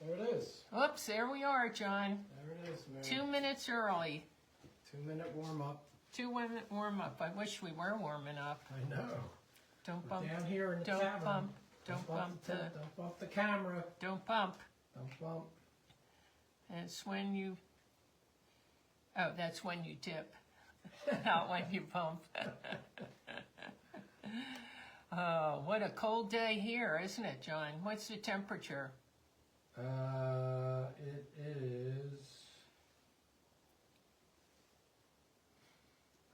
There it is. Oops, there we are, John. There it is, man. 2 minutes early. 2-minute warm-up. 2-minute warm-up. I wish we were warming up. I know. Don't We're bump. down here in the Don't tavern. bump. Don't bump the. Don't bump the camera. Don't bump. Don't bump. And it's when you. Oh, that's when you dip, not when you bump. Oh, what a cold day here, isn't it, John? What's the temperature? It is.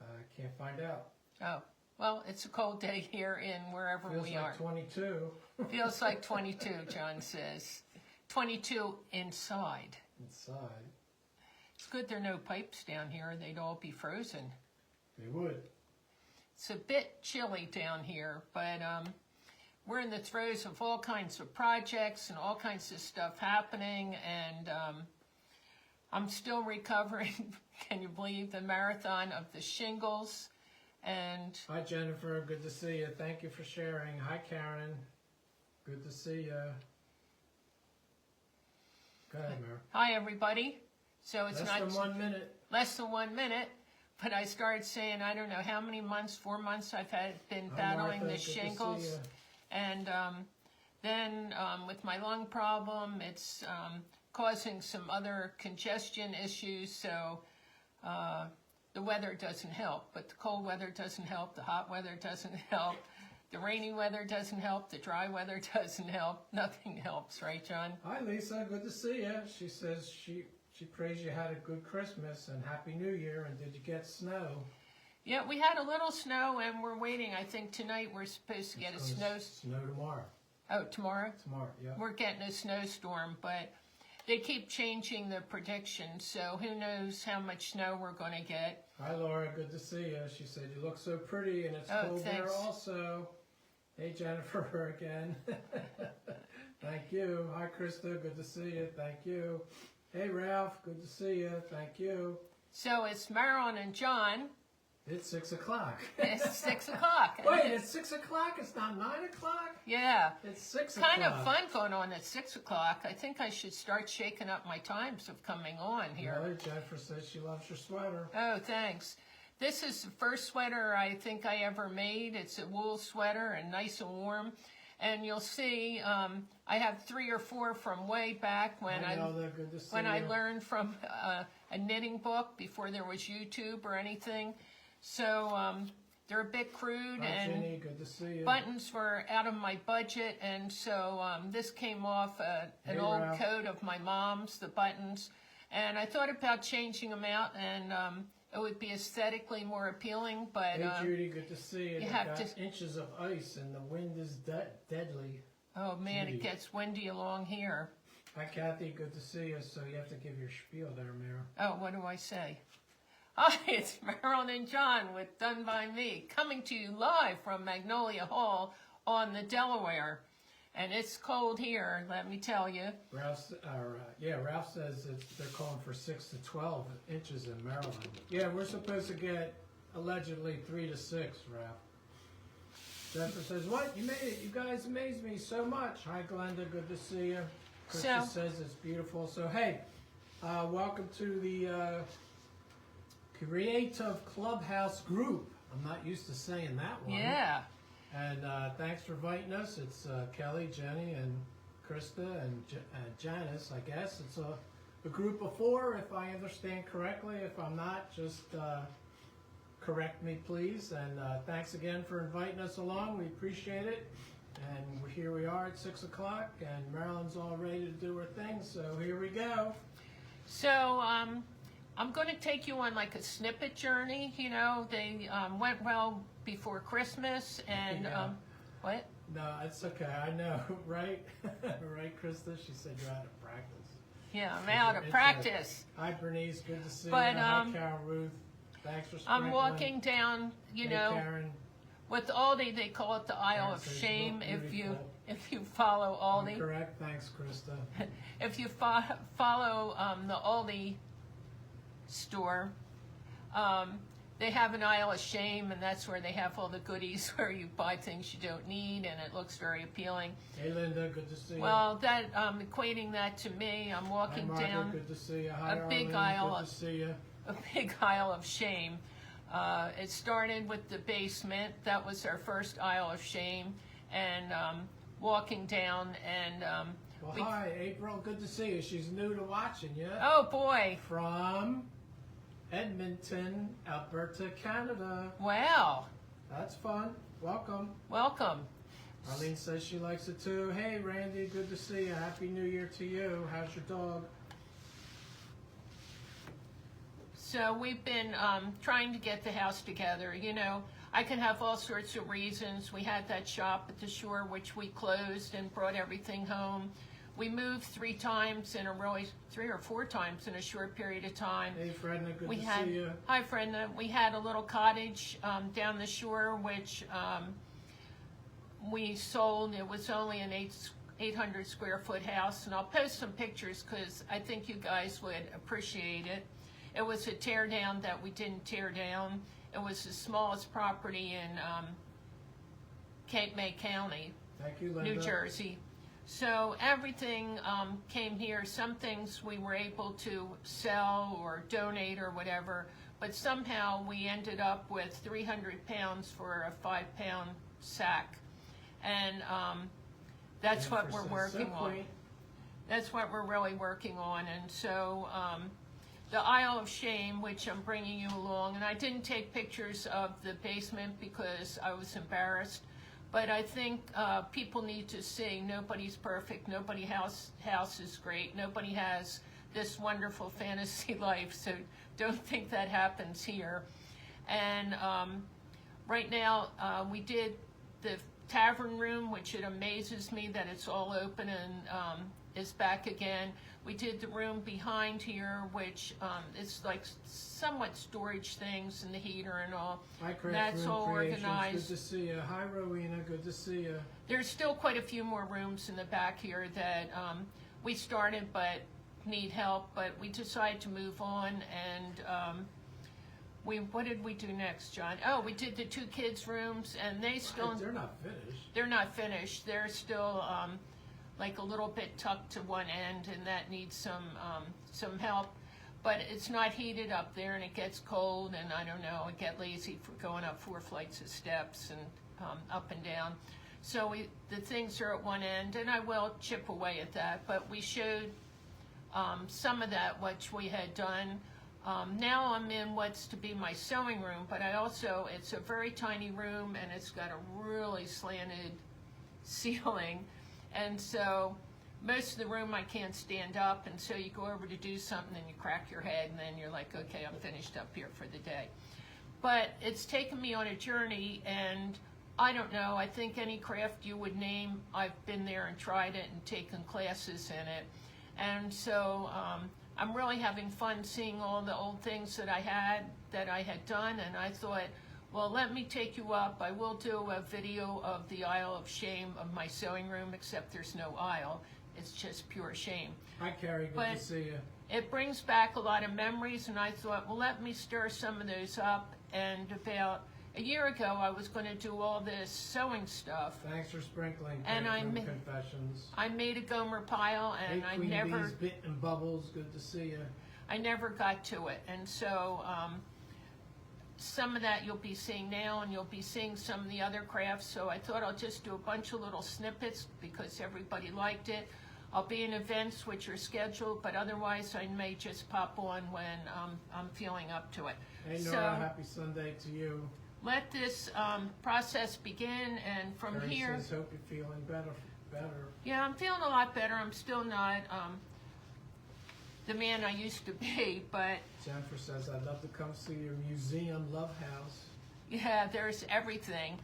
I can't find out. Oh, well, it's a cold day here in wherever Feels we like are. 22. Feels like 22, John says. 22 inside. Inside. It's good there are no pipes down here. They'd all be frozen. They would. It's a bit chilly down here, but we're in the throes of all kinds of projects and all kinds of stuff happening, and I'm still recovering. Can you believe the marathon of the shingles? And Hi, Jennifer. Good to see you. Thank you for sharing. Hi, Karen. Good to see you. Go ahead, Mary. hi, everybody. So it's Less not than 1 minute. less than 1 minute, but I started saying I don't know how many months, 4 months I've been Hi, battling Martha. the Good to see shingles. you. And then with my lung problem, it's causing some other congestion issues, so the weather doesn't help. But the cold weather doesn't help, the hot weather doesn't help, the rainy weather doesn't help, the dry weather doesn't help. Nothing helps, right, John? Hi, Lisa. Good to see you. She says she prays you had a good Christmas and Happy New Year, and did you get snow? Yeah, we had a little snow, and we're waiting. I think tonight we're supposed to get a snow... Snow tomorrow. Oh, tomorrow? Tomorrow, yeah. We're getting a snowstorm, but they keep changing the predictions, so who knows how much snow we're going to get. Hi, Laura. Good to see you. She said you look so pretty, and it's Oh, cold there thanks. also. Hey, Jennifer again. Thank you. Hi, Krista. Good to see you. Thank you. Hey, Ralph. Good to see you. Thank you. So it's Marilyn and John. It's 6 o'clock. It's 6 o'clock. Wait, it's 6 o'clock? It's not 9 o'clock? Yeah. It's 6 o'clock. Kind of fun going on at 6 o'clock. I think I should start shaking up my times of coming on here. Really? Jennifer says she loves your sweater. Oh, thanks. This is the first sweater I think I ever made. It's a wool sweater and nice and warm. And you'll see I have 3 or 4 from way back when I know they're good to see when you. I learned from a knitting book before there was YouTube or anything. So they're a bit crude. Hi, and Jenny. Good to see you. buttons were out of my budget, and so this came off an Hey, old Ralph. coat of my mom's, the buttons, and I thought about changing them out, and it would be aesthetically more appealing, but Hey, Judy. Good to see you. you They've have got to- inches of ice, and the wind is deadly. oh man, Judy. it gets windy along here. Hi, Kathy. Good to see you. So you have to give your spiel there, Mira. Oh, what do I say? Hi, it's Marilyn and John with Done By Me, coming to you live from Magnolia Hall on the Delaware. And it's cold here, let me tell you. Ralph says they're calling for 6 to 12 inches in Maryland. Yeah, we're supposed to get allegedly 3 to 6, Ralph. Jennifer says, "What? You made it? You guys amaze me so much." Hi, Glenda. Good to see you. Krista So- says it's beautiful. So hey, welcome to the Creative Clubhouse group. I'm not used to saying that one. Yeah. And thanks for inviting us. It's Kelly, Jenny, and Krista, and Janice, I guess. It's a group of 4, if I understand correctly. If I'm not, just correct me, please. And thanks again for inviting us along. We appreciate it. And here we are at 6 o'clock, and Marilyn's all ready to do her thing, so here we go. So, I'm going to take you on like a snippet journey. You know, they went well before Christmas, and Yeah. what? No, it's okay. I know, right? Right, Krista? She said you're out of practice. Yeah, I'm out of It's practice. Hi, Bernice. Good to see But, you. Hi, Carol Ruth. Thanks for I'm sprinkling. walking down, you Hey, know, Karen. with Aldi. They call it the aisle Karen of says you shame. look If you follow I'm Aldi, correct. Thanks, Krista. if you follow the Aldi store, they have an aisle of shame, and that's where they have all the goodies where you buy things you don't need, and it looks very appealing. Hey, Linda, good to see you. Well, that equating that to me, I'm walking Hi, Margaret, down good to see you. Hi, a big Arlene, aisle good to see you. a big aisle of shame. It started with the basement. That was our first aisle of shame, and walking down and Well, hi, April, good to see you. She's new to watching you. oh boy, From Edmonton, Alberta, Canada. wow, That's fun. Welcome. welcome. Arlene says she likes it too. Hey, Randy, good to see you. Happy New Year to you. How's your dog? So we've been trying to get the house together. You know, I can have all sorts of reasons. We had that shop at the shore, which we closed and brought everything home. We moved 3 times in a really, 3 or 4 times in a short period of time. Hey, Fredna, good We to had, see you. hi Brenda, we had a little cottage down the shore, which we sold. It was only an 800 square foot house, and I'll post some pictures because I think you guys would appreciate it. It was a tear down that we didn't tear down. It was the smallest property in Cape May County, Thank you, Linda. New Jersey. So everything came here. Some things we were able to sell or donate or whatever, but somehow we ended up with 300 pounds for a 5-pound sack. And that's what we're working on. That's what we're really working on. And so the aisle of shame, which I'm bringing you along, and I didn't take pictures of the basement because I was embarrassed. But I think people need to see nobody's perfect, nobody's house is great, nobody has this wonderful fantasy life, so don't think that happens here. And right now we did the tavern room, which it amazes me that it's all open and is back again. We did the room behind here, which is like somewhat storage things and the heater and all. Hi, Chris. That's all organized. Good to see you. Hi, Rowena. Good to see you. There's still quite a few more rooms in the back here that we started but need help, but we decided to move on. And what did we do next, John? Oh, we did the 2 kids' rooms, and they still... They're not finished. They're not finished. They're still like a little bit tucked to one end, and that needs some help. But it's not heated up there, and it gets cold, and I don't know, I get lazy for going up 4 flights of steps and up and down. So the things are at one end, and I will chip away at that. But we showed some of that, which we had done. Now I'm in what's to be my sewing room, but it's a very tiny room, and it's got a really slanted ceiling. And so most of the room I can't stand up, and so you go over to do something and you crack your head, and then you're like, okay, I'm finished up here for the day. But it's taken me on a journey, and I don't know, I think any craft you would name, I've been there and tried it and taken classes in it. And so I'm really having fun seeing all the old things that I had done, and I thought, well, let me take you up. I will do a video of the aisle of shame of my sewing room, except there's no aisle. It's just pure shame. Hi, Carrie. Good to see you. It brings back a lot of memories, and I thought, well, let me stir some of those up. And about a year ago, I was going to do all this sewing stuff. Thanks for sprinkling. And Confessions. I made a Gomer pile, and hey, I Queen never... Bees, Bit and Bubbles. Good to see you. I never got to it. And so... some of that you'll be seeing now, and you'll be seeing some of the other crafts. So I thought I'll just do a bunch of little snippets because everybody liked it. I'll be in events which are scheduled, but otherwise I may just pop on when I'm feeling up to it. Hey, Nora, so, happy Sunday to you. Let this process begin, and from Mary here... says, hope you're feeling better. Yeah, I'm feeling a lot better. I'm still not the man I used to be, but... Jennifer says, I'd love to come see your museum love house. Yeah, there's everything.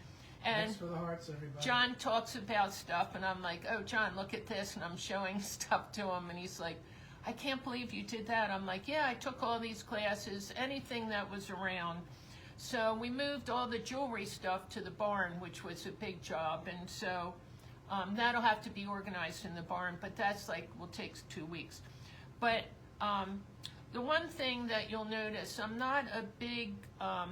And thanks for the hearts, everybody. John talks about stuff, and I'm like, oh, John, look at this, and I'm showing stuff to him, and he's like, I can't believe you did that. I'm like, yeah, I took all these classes, anything that was around. So we moved all the jewelry stuff to the barn, which was a big job, and so that'll have to be organized in the barn, but that's like, will take 2 weeks. But the one thing that you'll notice, I'm not a big I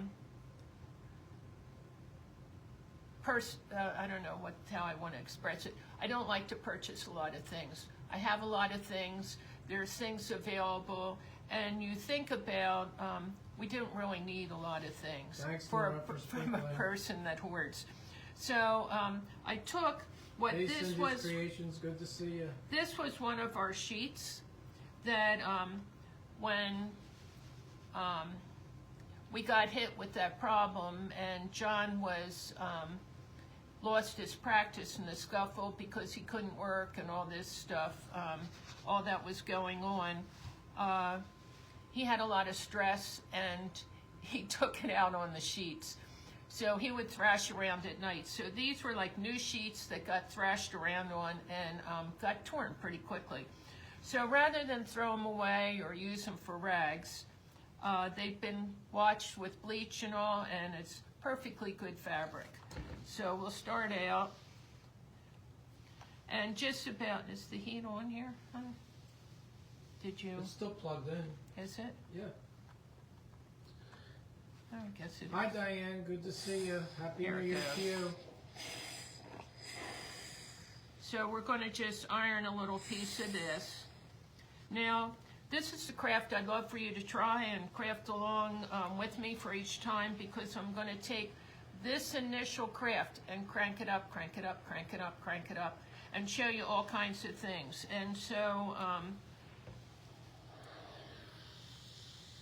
don't know how I want to express it. I don't like to purchase a lot of things. I have a lot of things. There's things available, and you think about we don't really need a lot of things from a person that hoards. So I took what this was. Creations, good to see you. This was one of our sheets that when we got hit with that problem, and John was lost his practice in the scuffle because he couldn't work and all this stuff, all that was going on. He had a lot of stress, and he took it out on the sheets. So he would thrash around at night. So these were like new sheets that got thrashed around on and got torn pretty quickly. So rather than throw them away or use them for rags, they've been washed with bleach and all, and it's perfectly good fabric. So we'll start out, and just about, is the heat on here? Huh? Did you? It's still plugged in. Is it? Yeah. I guess it is. Hi Diane, good to see you. Happy New Year to you. So we're going to just iron a little piece of this. Now, this is the craft I'd love for you to try and craft along with me for each time, because I'm going to take this initial craft and crank it up, crank it up, crank it up, crank it up, and show you all kinds of things. And so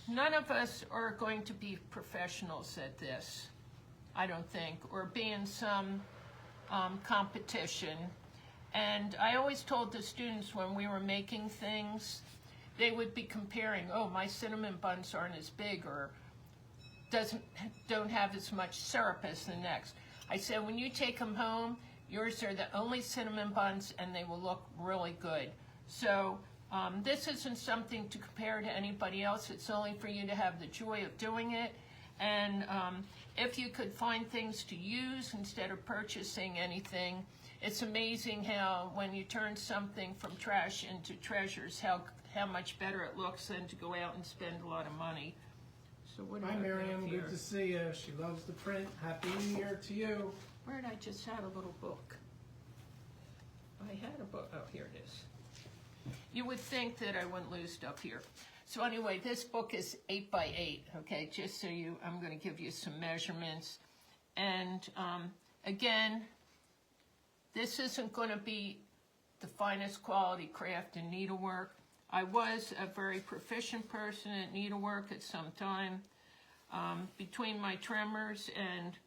none of us are going to be professionals at this, I don't think, or be in some competition. And I always told the students when we were making things, they would be comparing, oh, my cinnamon buns aren't as big, or don't have as much syrup as the next. I said, when you take them home, yours are the only cinnamon buns, and they will look really good. So this isn't something to compare to anybody else. It's only for you to have the joy of doing it. And if you could find things to use instead of purchasing anything, it's amazing how when you turn something from trash into treasures, how much better it looks than to go out and spend a lot of money. So what Hi Miriam, good to see you. She loves the print. Happy New Year to you. Where did I just have a little book? I had a book. Oh, here it is. You would think that I wouldn't lose stuff here. So anyway, this book is 8 by 8. Okay, just so I'm going to give you some measurements. And again, this isn't going to be the finest quality craft and needlework. I was a very proficient person at needlework at some time. Between my tremors and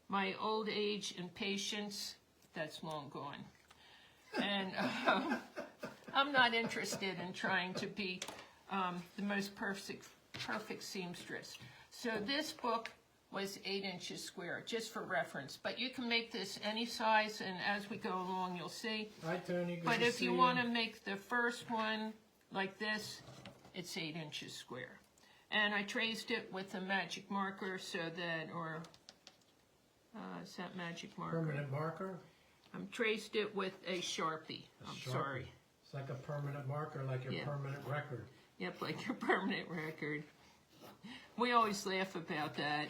my old age and patience, that's long gone. And I'm not interested in trying to be the most perfect seamstress. So this book was 8 inches square, just for reference. But you can make this any size, and as we go along, you'll see. Hi, Tony. Good But to if see you want to make the first one like this, it's 8 inches square. And I traced it with a magic marker so that, or is that magic marker? Permanent marker? I traced it with a Sharpie. Sorry. It's like a permanent marker, like your permanent record. Yep, like your permanent record. We always laugh about that.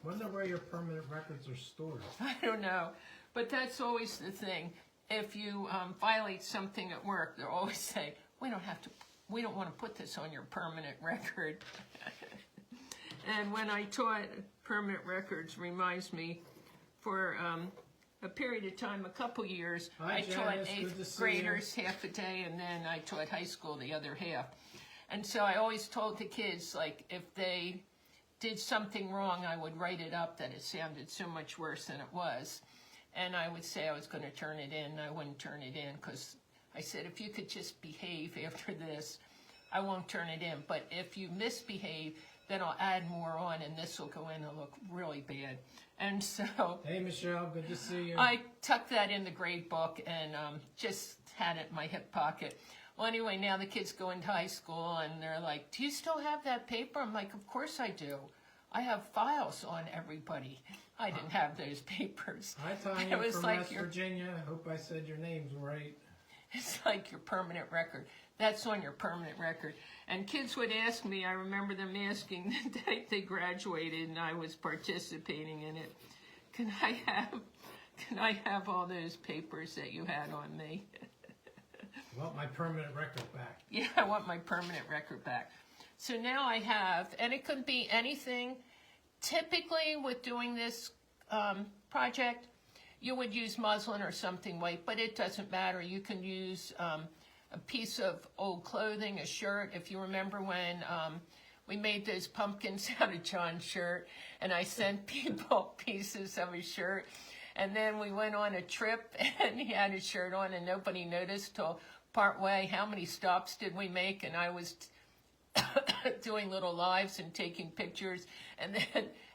Wonder where your permanent records are stored. I don't know, but that's always the thing. If you violate something at work, they'll always say, we don't want to put this on your permanent record. And when I taught permanent records, reminds me, for a period of time, a couple years, I taught 8th graders half a day, and then I taught high school the other half. And so I always told the kids, like, if they did something wrong, I would write it up that it sounded so much worse than it was. And I would say I was going to turn it in. I wouldn't turn it in because I said, if you could just behave after this, I won't turn it in. But if you misbehave, then I'll add more on, and this will go in and look really bad. And so... Hey, Michelle, good to see you. I tucked that in the grade book and just had it in my hip pocket. Well, anyway, now the kids go into high school, and they're like, do you still have that paper? I'm like, of course I do. I have files on everybody. I didn't have those papers. Hi, Tanya from West Virginia. I hope I said your names right. It's like your permanent record. That's on your permanent record. And kids would ask me, I remember them asking the day they graduated and I was participating in it, can I have all those papers that you had on me? I want my permanent record back. Yeah, I want my permanent record back. So now I have, and it could be anything. Typically with doing this project, you would use muslin or something white, but it doesn't matter. You can use a piece of old clothing, a shirt. If you remember when we made those pumpkins out of John's shirt, and I sent people pieces of his shirt, and then we went on a trip, and he had his shirt on, and nobody noticed till part way. How many stops did we make? And I was doing little lives and taking pictures,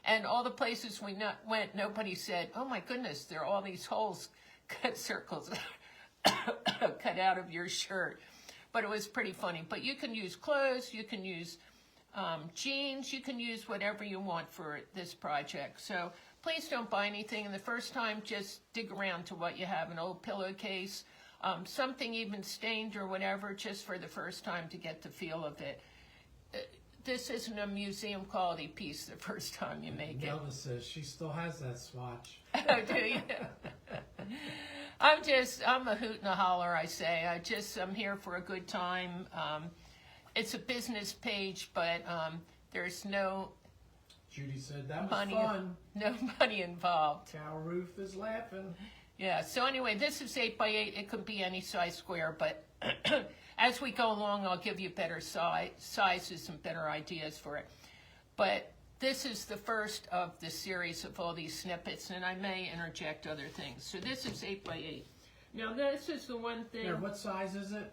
and all the places we went, nobody said, "Oh my goodness, there are all these holes, cut circles, cut out of your shirt." But it was pretty funny. But you can use clothes, you can use jeans, you can use whatever you want for this project. So please don't buy anything. And the first time, just dig around to what you have, an old pillowcase, something even stained or whatever, just for the first time to get the feel of it. This isn't a museum quality piece the first time you make it. Nelda says she still has that swatch. Oh, do you? I'm a hoot and a holler, I say. I'm here for a good time. It's a business page, but there's no Judy said that was money, fun. no money involved. Cal Roof is laughing. Yeah, so anyway, this is 8x8. It could be any size square, but as we go along, I'll give you better sizes and better ideas for it. But this is the first of the series of all these snippets, and I may interject other things. So this is 8x8. Now this is the one thing. There, what size is it?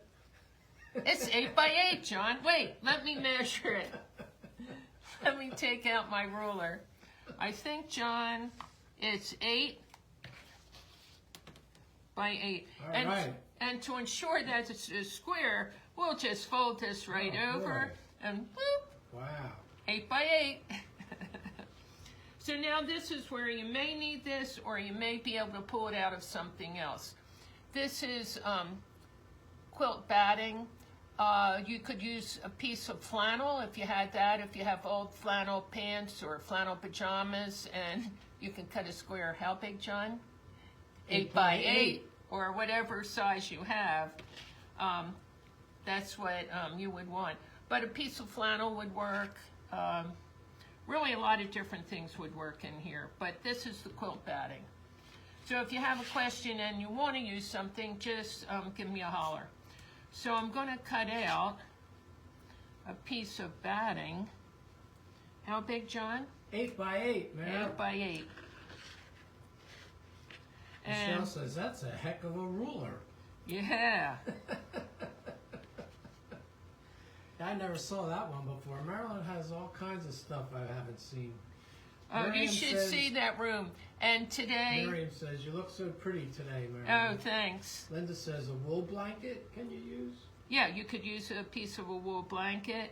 It's 8x8, John. Wait, let me measure it. Let me take out my ruler. I think, John, it's 8 by 8. All right. And to ensure that it's a square, we'll just fold this right over and whoop, Wow. 8 by 8. So now this is where you may need this, or you may be able to pull it out of something else. This is quilt batting. You could use a piece of flannel if you had that, if you have old flannel pants or flannel pajamas, and you can cut a square. How big, John? 8 by 8, or whatever size you have. That's what you would want. But a piece of flannel would work. Really a lot of different things would work in here, but this is the quilt batting. So if you have a question and you want to use something, just give me a holler. So I'm going to cut out a piece of batting. How big, John? 8 by 8, man. 8 by 8. Michelle And says that's a heck of a ruler. yeah. I never saw that one before. Maryland has all kinds of stuff I haven't seen. Oh, you Miriam should says- see that room. And today, Miriam says, you look so pretty today, oh, Miriam. thanks. Linda says, a wool blanket can you use? Yeah, you could use a piece of a wool blanket.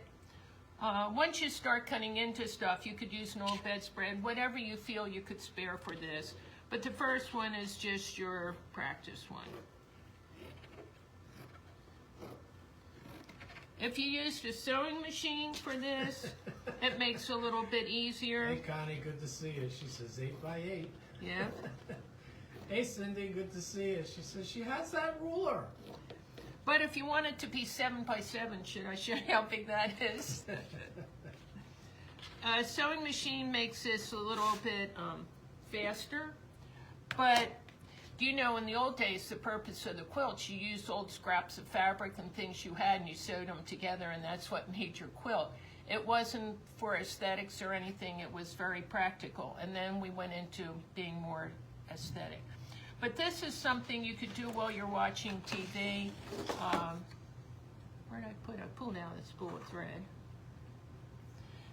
Once you start cutting into stuff, you could use an old bedspread, whatever you feel you could spare for this. But the first one is just your practice one. If you used a sewing machine for this, it makes it a little bit easier. Hey, Connie, good to see you. She says 8 by 8. Yeah. Hey, Cindy, good to see you. She says she has that ruler. But if you want it to be 7 by 7, should I show you how big that is? Sewing machine makes this a little bit faster, but you know, in the old days, the purpose of the quilts, you used old scraps of fabric and things you had, and you sewed them together, and that's what made your quilt. It wasn't for aesthetics or anything. It was very practical, and then we went into being more aesthetic. But this is something you could do while you're watching TV. Where did I put it? I pulled out a spool of thread.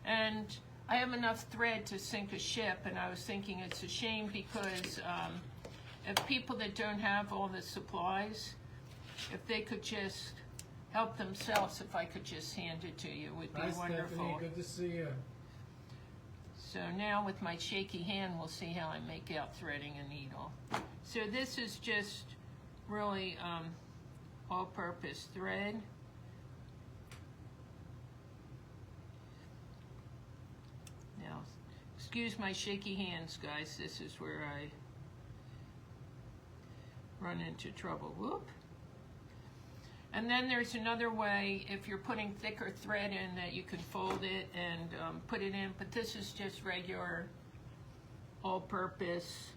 And I have enough thread to sink a ship, and I was thinking it's a shame because if people that don't have all the supplies, if they could just help themselves, if I could just hand it to you, it would be Hi, wonderful. Stephanie, good to see you. So now with my shaky hand, we'll see how I make out threading a needle. So this is just really all-purpose thread. Now, excuse my shaky hands, guys. This is where I run into trouble. Whoop. And then there's another way, if you're putting thicker thread in, that you can fold it and put it in, but this is just regular all-purpose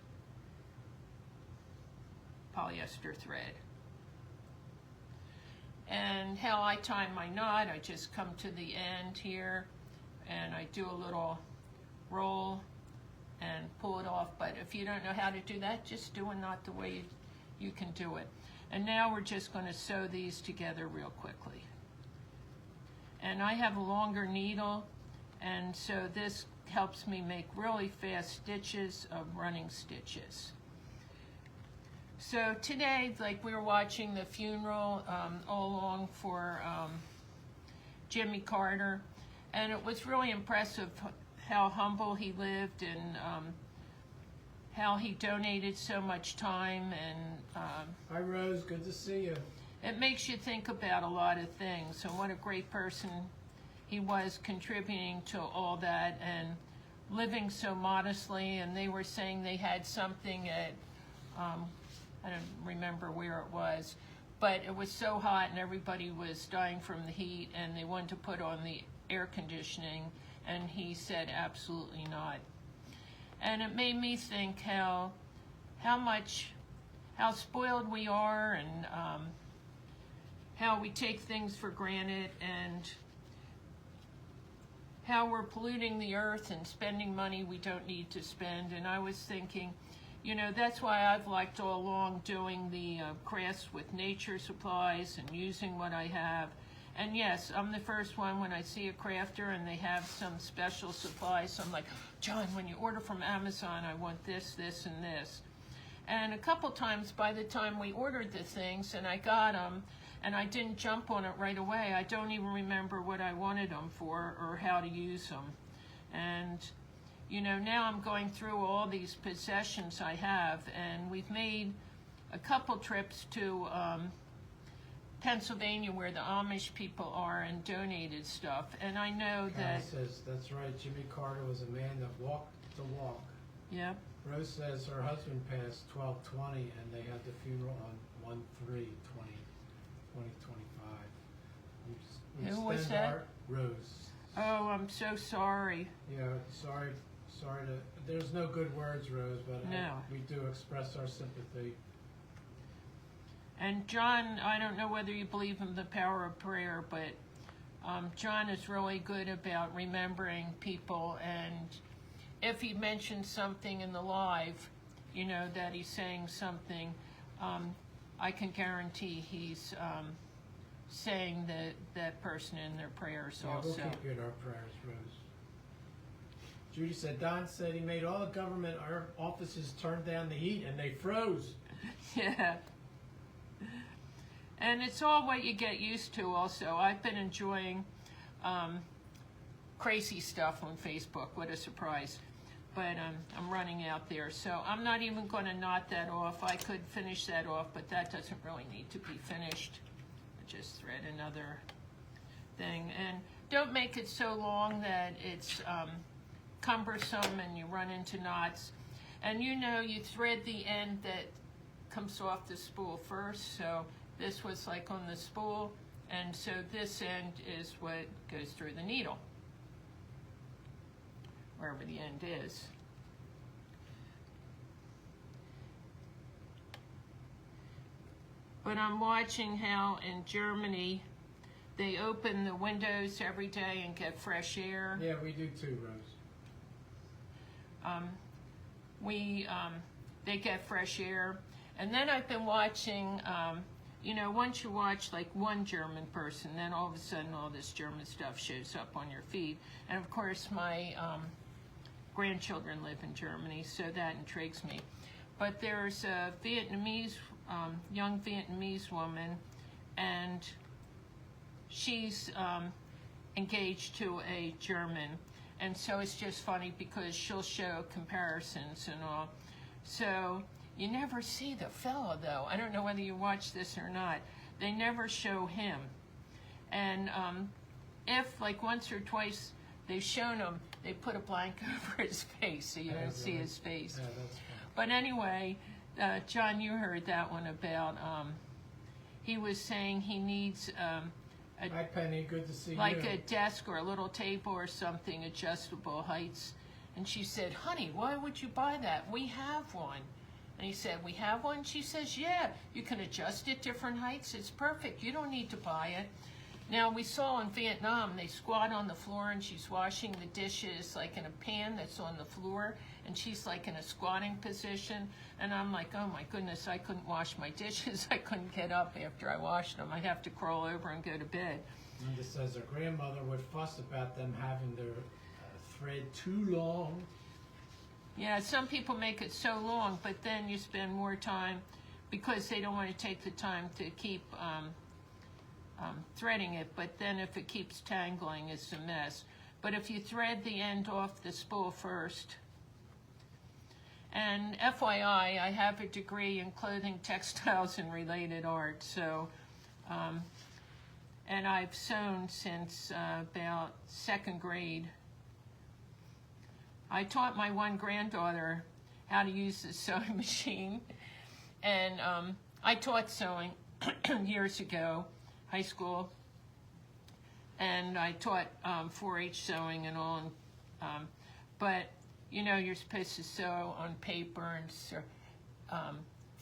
polyester thread. And how I tie my knot, I just come to the end here and I do a little roll and pull it off. But if you don't know how to do that, just do a knot the way you can do it. And now we're just going to sew these together real quickly. And I have a longer needle, and so this helps me make really fast stitches of running stitches. So today, like, we were watching the funeral all along for Jimmy Carter, and it was really impressive how humble he lived and how he donated so much time. And Hi Rose, good to see you. it makes you think about a lot of things, and what a great person he was, contributing to all that and living so modestly. And they were saying they had something at I don't remember where it was, but it was so hot and everybody was dying from the heat, and they wanted to put on the air conditioning, and he said absolutely not. And it made me think how spoiled we are, and how we take things for granted, and how we're polluting the earth and spending money we don't need to spend. And I was thinking, you know, that's why I've liked all along doing the crafts with nature supplies and using what I have. And yes, I'm the first one when I see a crafter and they have some special supplies. So I'm like, John, when you order from Amazon, I want this, this, and this. And a couple times by the time we ordered the things and I got them, and I didn't jump on it right away, I don't even remember what I wanted them for or how to use them. And you know, now I'm going through all these possessions I have, and we've made a couple trips to Pennsylvania where the Amish people are and donated stuff. And I know that... says, that's right, Jimmy Carter was a man that walked the walk. Yep. Rose says her husband passed 12/20 and they had the funeral on 1/3/2025. Who was that? Rose. Oh, I'm so sorry. Yeah, sorry to, there's no good words, Rose, but No. we do express our sympathy. And John, I don't know whether you believe in the power of prayer, but John is really good about remembering people, and if he mentions something in the live, you know, that he's saying something, I can guarantee he's saying that person in their prayers also. We'll keep you in our prayers, Rose. Judy said, Don said he made all the government offices turn down the heat and they froze. Yeah. And it's all what you get used to also. I've been enjoying crazy stuff on Facebook. What a surprise. But I'm running out there. So I'm not even going to knot that off. I could finish that off, but that doesn't really need to be finished. I just thread another thing. And don't make it so long that it's cumbersome and you run into knots. And you know, you thread the end that comes off the spool first. So this was like on the spool, and so this end is what goes through the needle, wherever the end is. But I'm watching how in Germany they open the windows every day and get fresh air. Yeah, we do too, Rose. They get fresh air. And then I've been watching, you know, once you watch like one German person, then all of a sudden all this German stuff shows up on your feed. And of course my grandchildren live in Germany, so that intrigues me. But there's a Vietnamese, young Vietnamese woman, and she's engaged to a German. And so it's just funny because she'll show comparisons and all. So you never see the fellow, though. I don't know whether you watch this or not. they never show him. And if, like, once or twice they've shown him, they put a blank over his face so you don't see his face. Yeah, that's fine. But anyway, John, you heard that one about, he was saying he needs Hi, Penny. Good to see like you. a desk or a little table or something, adjustable heights. And she said, honey, why would you buy that? We have one. And he said, we have one? She says, yeah, you can adjust it different heights. It's perfect. You don't need to buy it. Now, we saw in Vietnam, they squat on the floor and she's washing the dishes like in a pan that's on the floor, and she's like in a squatting position. And I'm like, oh my goodness, I couldn't wash my dishes. I couldn't get up after I washed them. I'd have to crawl over and go to bed. And it says her grandmother would fuss about them having their thread too long. Yeah, some people make it so long, but then you spend more time because they don't want to take the time to keep threading it. But then if it keeps tangling, it's a mess. But if you thread the end off the spool first. And FYI, I have a degree in clothing, textiles, and related art. So, and I've sewn since about 2nd grade. I taught my one granddaughter how to use the sewing machine, and I taught sewing years ago, high school, and I taught 4-H sewing and all, but you know, you're supposed to sew on paper and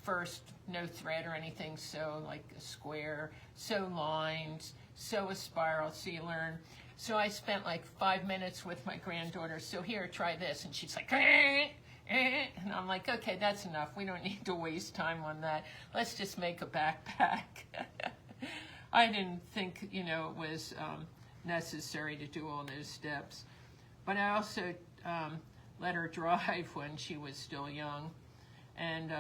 first no thread or anything, sew like a square, sew lines, sew a spiral, so you learn. So I spent like 5 minutes with my granddaughter. So here, try this. And she's like, and I'm like, okay, that's enough. We don't need to waste time on that. Let's just make a backpack. I didn't think, you know, it was necessary to do all those steps. But I also let her drive when she was still young. And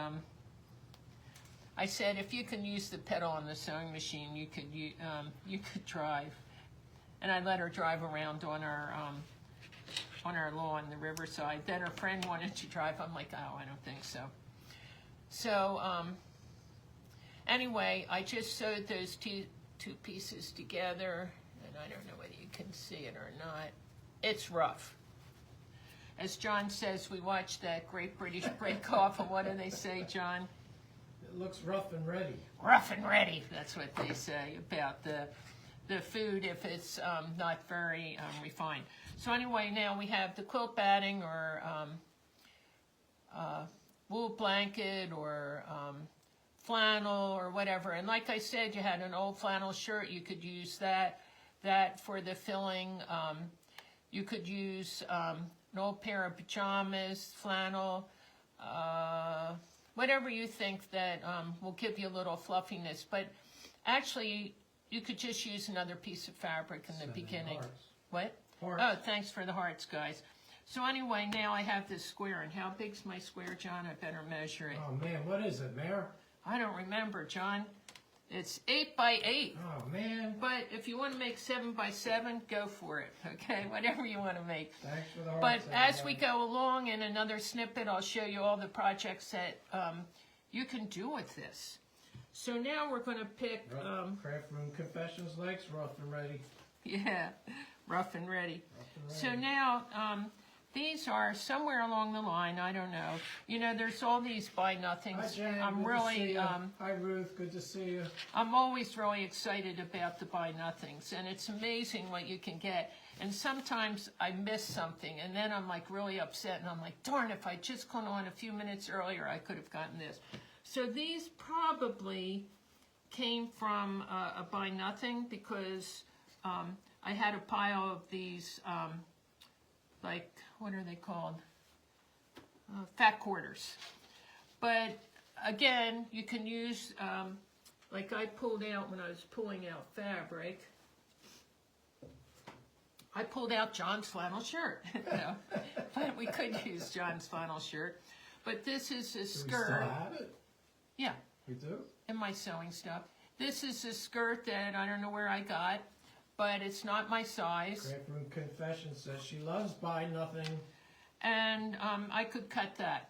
I said, if you can use the pedal on the sewing machine, you could drive. And I let her drive around on our lawn, the riverside. Then her friend wanted to drive. I'm like, oh, I don't think so. So anyway, I just sewed those two pieces together, and I don't know whether you can see it or not. It's rough. As John says, we watched that Great British Bake Off, and what do they say, John? It looks rough and ready. Rough and ready, that's what they say about the food if it's not very refined. So anyway, now we have the quilt batting or wool blanket or flannel or whatever. And like I said, you had an old flannel shirt, you could use that for the filling. You could use an old pair of pajamas, flannel, whatever you think that will give you a little fluffiness. But actually, you could just use another piece of fabric in the beginning. Hearts. What? Hearts. Oh, thanks for the hearts, guys. So anyway, now I have this square. And how big's my square, John? I better measure it. Oh man, what is it, Mayor? I don't remember, John. It's 8 by 8. Oh man. But if you want to make 7 by 7, go for it. Okay, whatever you want to make. Thanks for the hearts. But as everybody. we go along in another snippet, I'll show you all the projects that you can do with this. So now we're going to pick... Craft Room Confessions legs, rough and ready. Yeah, rough and ready. Rough and ready. So now, these are somewhere along the line, I don't know. You know, there's all these buy nothings. Hi, Jen. I'm Good really, to see you. Hi, Ruth. Good to see you. I'm always really excited about the buy nothings, and it's amazing what you can get. And sometimes I miss something, and then I'm like really upset, and I'm like, darn, if I'd just gone on a few minutes earlier, I could have gotten this. So these probably came from a buy nothing because I had a pile of these, like, what are they called? Fat quarters. But again, you can use, like I pulled out when I was pulling out fabric, I pulled out John's flannel shirt. No, but we could use John's flannel shirt. But this is a Do skirt. we still have it? Yeah. We do? In my sewing stuff. This is a skirt that I don't know where I got, but it's not my size. Craft Room Confessions says she loves buy nothing. And I could cut that.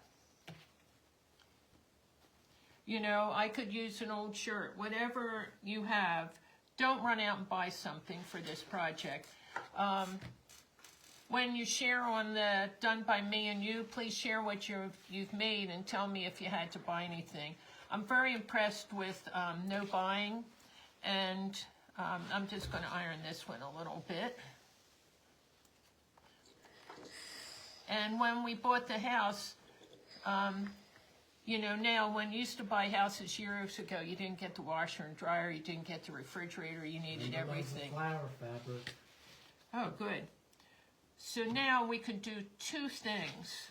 You know, I could use an old shirt. Whatever you have, don't run out and buy something for this project. When you share on the Done by Me and You, please share what you've made and tell me if you had to buy anything. I'm very impressed with no buying, and I'm just going to iron this one a little bit. And when we bought the house, you know, now when you used to buy houses years ago, you didn't get the washer and dryer, you didn't get the refrigerator, you needed everything. Flower fabric. Oh, good. So now we can do two things.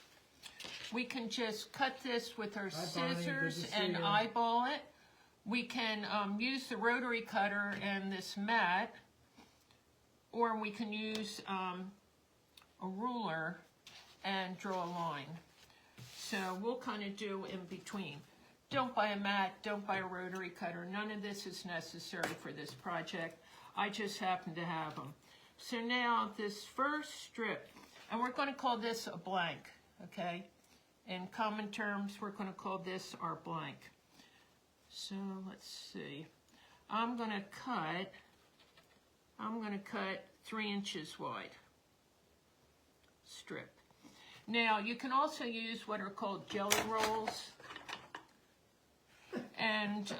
We can just cut this with our scissors and eyeball it. We can use the rotary cutter and this mat, or we can use a ruler and draw a line. So we'll kind of do in between. Don't buy a mat, don't buy a rotary cutter. None of this is necessary for this project. I just happen to have them. So now this first strip, and we're going to call this a blank, okay? In common terms, we're going to call this our blank. So let's see. I'm going to cut 3 inches wide strip. Now, you can also use what are called jelly rolls. And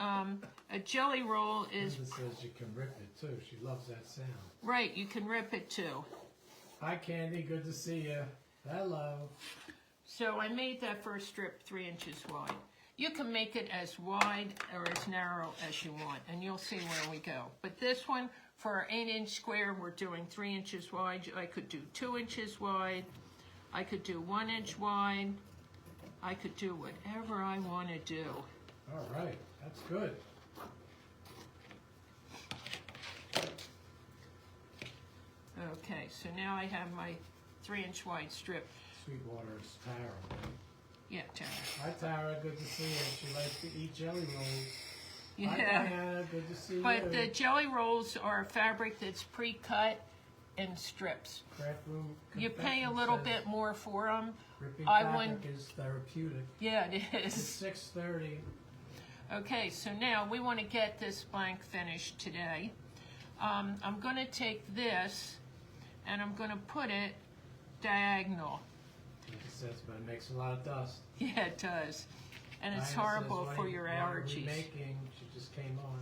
a jelly roll is... Linda says you can rip it too. She loves that sound. Right, you can rip it too. Hi, Candy. Good to see you. Hello. So I made that first strip 3 inches wide. You can make it as wide or as narrow as you want, and you'll see where we go. But this one, for our 8-inch square, we're doing 3 inches wide. I could do 2 inches wide. I could do 1 inch wide. I could do whatever I want to do. All right, that's good. Okay, so now I have my 3-inch wide strip. Sweetwater's Tara. Yeah, Tara. Hi, Tara. Good to see you. She likes to eat jelly rolls. Yeah. Hi, Diana. Good to see you. But the jelly rolls are fabric that's pre-cut in strips. Craft Room You pay a little bit more for them. Ripping I fabric wouldn't- is therapeutic. Yeah, it It's is. 6:30. Okay, so now we want to get this blank finished today. I'm going to take this and I'm going to put it diagonal. Like it says, but it makes a lot of dust. Yeah, it does. And it's Diana horrible says, for what your are we allergies. making? She just came on.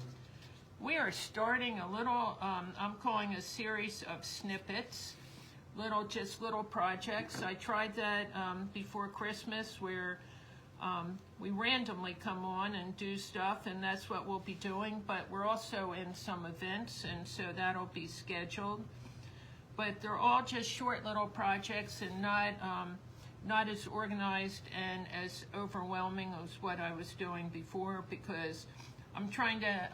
We are starting a little, I'm calling a series of snippets, just little projects. I tried that before Christmas where we randomly come on and do stuff, and that's what we'll be doing, but we're also in some events, and so that'll be scheduled. But they're all just short little projects and not as organized and as overwhelming as what I was doing before, because I'm trying to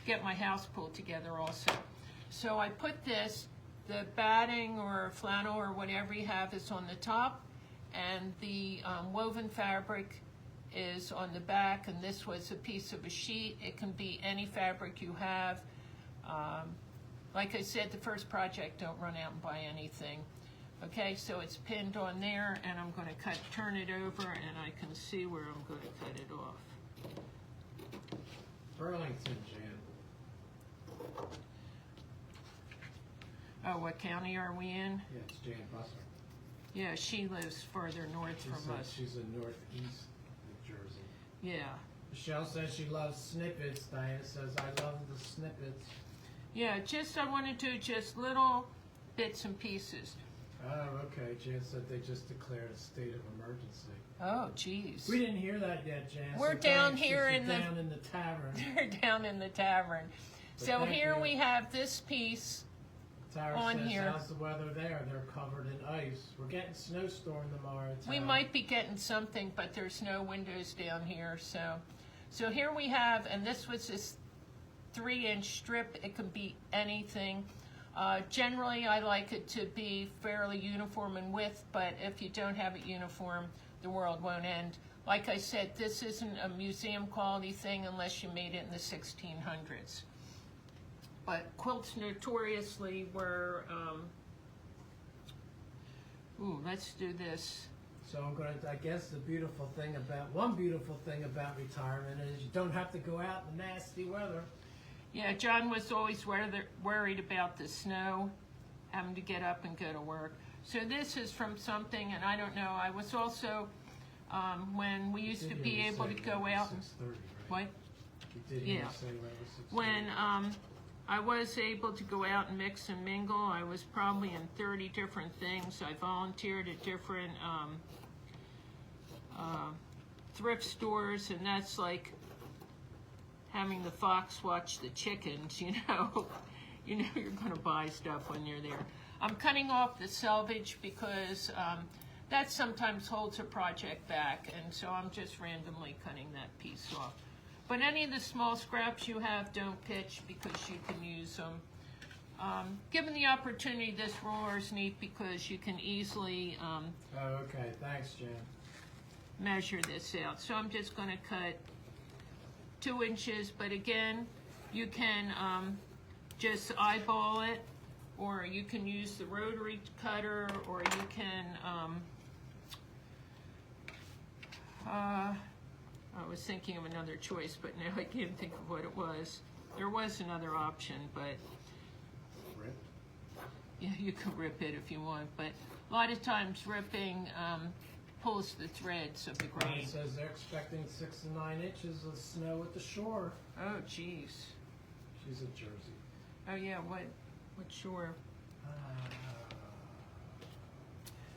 get my house pulled together also. So I put this, the batting or flannel or whatever you have is on the top, and the woven fabric is on the back, and this was a piece of a sheet. It can be any fabric you have. Like I said, the first project, don't run out and buy anything. Okay, so it's pinned on there, and I'm going to turn it over, and I can see where I'm going to cut it off. Burlington, Jan. Oh, what county are we in? Yeah, it's Jan Busser. Yeah, she lives further north from us. She's in northeast New Jersey. Yeah. Michelle says she loves snippets. Diana says, I love the snippets. Yeah, I want to do just little bits and pieces. Oh, okay. Jan said they just declared a state of emergency. Oh, geez. We didn't hear that yet, Jan. We're down here in the tavern. They're down in the tavern. But So thank here you. we have this piece. Tara on says, here. how's the weather there? They're covered in ice. We're getting snowstorm tomorrow. We Tara. might be getting something, but there's no windows down here. So here we have, and this was this 3-inch strip. It can be anything. Generally, I like it to be fairly uniform in width, but if you don't have it uniform, the world won't end. Like I said, this isn't a museum quality thing unless you made it in the 1600s. But quilts notoriously were, let's do this. So I guess one beautiful thing about retirement is you don't have to go out in the nasty weather. Yeah, John was always worried about the snow, having to get up and go to work. So this is from something, and I don't know, I was also, when we used to be able to go out. 6:30, right? What? You did Yeah. hear me say when it was 6:30. When I was able to go out and mix and mingle, I was probably in 30 different things. I volunteered at different thrift stores, and that's like having the fox watch the chickens, you know. You know you're going to buy stuff when you're there. I'm cutting off the selvage because that sometimes holds a project back, and so I'm just randomly cutting that piece off. But any of the small scraps you have, don't pitch because you can use them. Given the opportunity, this roller is neat because you can easily Oh, okay. Thanks, Jan. measure this out. So I'm just going to cut 2 inches, but again, you can just eyeball it, or you can use the rotary cutter, or you can I was thinking of another choice, but now I can't think of what it was. There was another option, but Rip. yeah, you can rip it if you want, but a lot of times ripping pulls the threads of the It grain. says they're expecting 6 to 9 inches of snow at the shore. Oh, geez. She's at Jersey. Oh, yeah, what shore?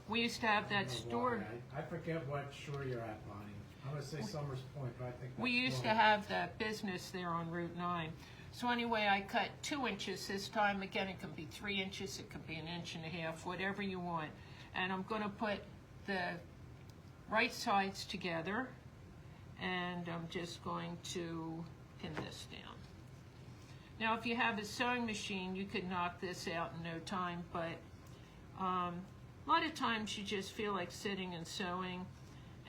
We used to have I don't that know store. why. I forget what shore you're at, Bonnie. I'm going to say Summers Point, but I think that's We used to wrong. have that business there on Route 9. So anyway, I cut 2 inches this time. Again, it can be 3 inches, it could be 1.5 inches, whatever you want. And I'm going to put the right sides together, and I'm just going to pin this down. Now, if you have a sewing machine, you could knock this out in no time, but a lot of times you just feel like sitting and sewing,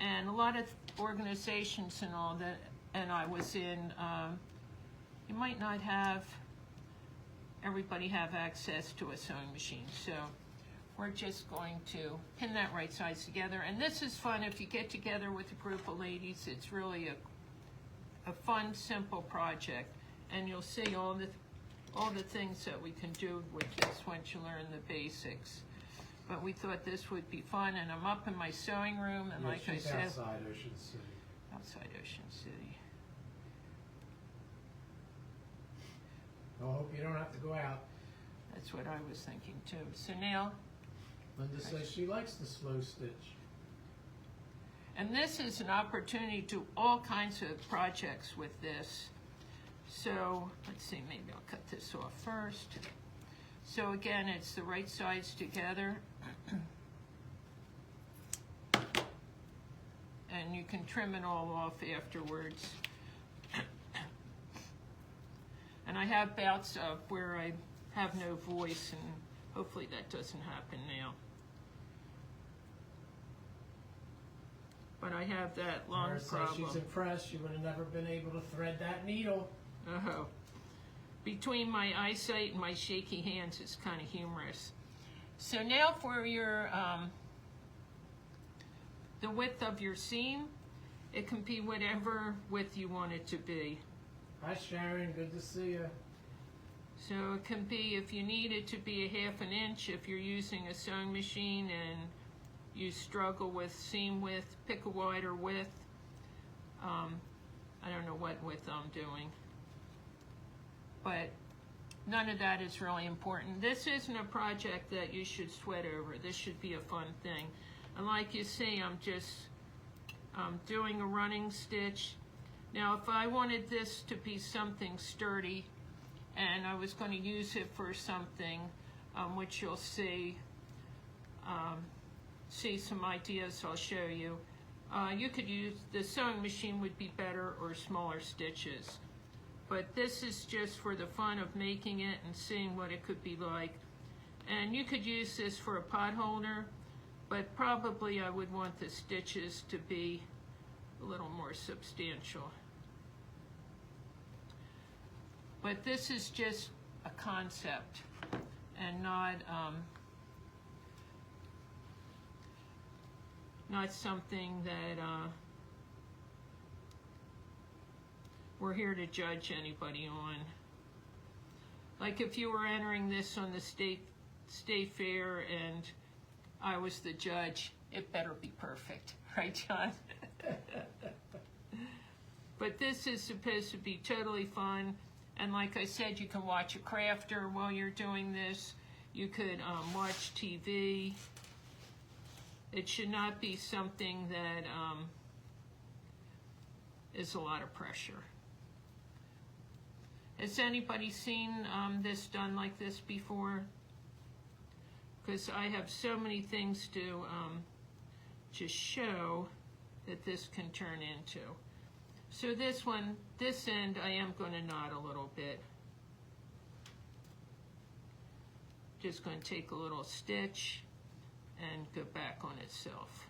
and a lot of organizations and all that, and I was in, you might not have everybody have access to a sewing machine, so we're just going to pin that right sides together. And this is fun if you get together with a group of ladies. It's really a fun, simple project, and you'll see all the things that we can do with this once you learn the basics. But we thought this would be fun, and I'm up in my sewing room, and Yeah, like I she's said, outside Ocean City. outside Ocean City. I hope you don't have to go out. That's what I was thinking too. So now, Linda says she likes the slow stitch. and this is an opportunity to do all kinds of projects with this. So let's see, maybe I'll cut this off first. So again, it's the right sides together. And you can trim it all off afterwards. And I have bouts of where I have no voice, and hopefully that doesn't happen now. But I have that long Mara says problem. she's impressed. She would have never been able to thread that needle. Oh. Between my eyesight and my shaky hands, it's kind of humorous. So now for your the width of your seam, it can be whatever width you want it to be. Hi Sharon, good to see you. So it can be, if you need it to be 1/2 inch, if you're using a sewing machine and you struggle with seam width, pick a wider width. I don't know what width I'm doing, but none of that is really important. This isn't a project that you should sweat over. This should be a fun thing. And like you see, I'm just doing a running stitch. Now, if I wanted this to be something sturdy, and I was going to use it for something, which you'll see some ideas I'll show you. You could use, the sewing machine would be better, or smaller stitches. But this is just for the fun of making it and seeing what it could be like. And you could use this for a pot holder, but probably I would want the stitches to be a little more substantial. But this is just a concept not something that we're here to judge anybody on. Like if you were entering this on the state fair and I was the judge, it better be perfect, right, John? But this is supposed to be totally fun, and like I said, you can watch a crafter while you're doing this. You could watch TV. It should not be something that is a lot of pressure. Has anybody seen this done like this before? Because I have so many things to show that this can turn into. So this one, this end, I am going to knot a little bit. Just going to take a little stitch and go back on itself